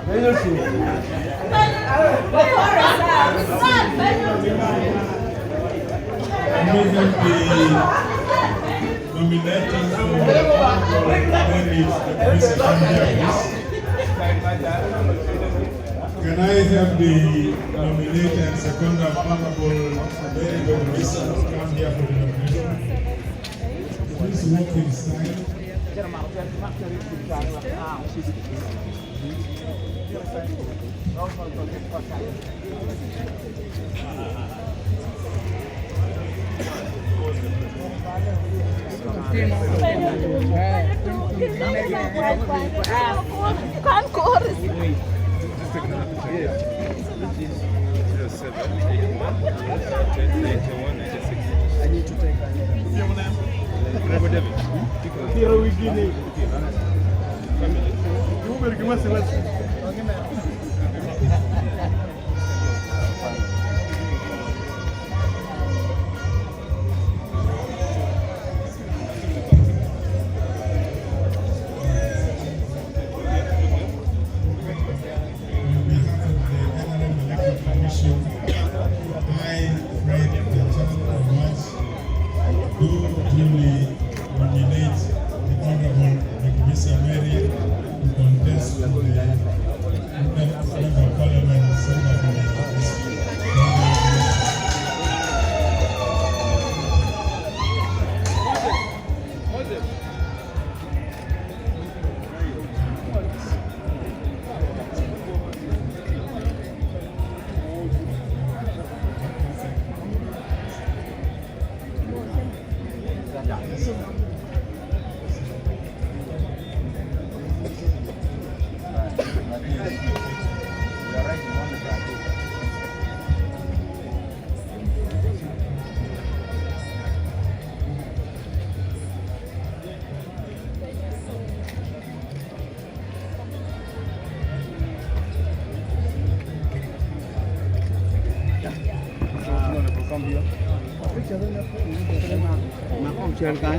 Can I have the nominated and second Honorable Mary Bonvisa to come here for the nomination? Please walk inside.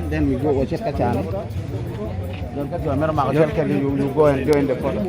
Then we go watch Kachana. Don't get your Merma, you go and join the photo.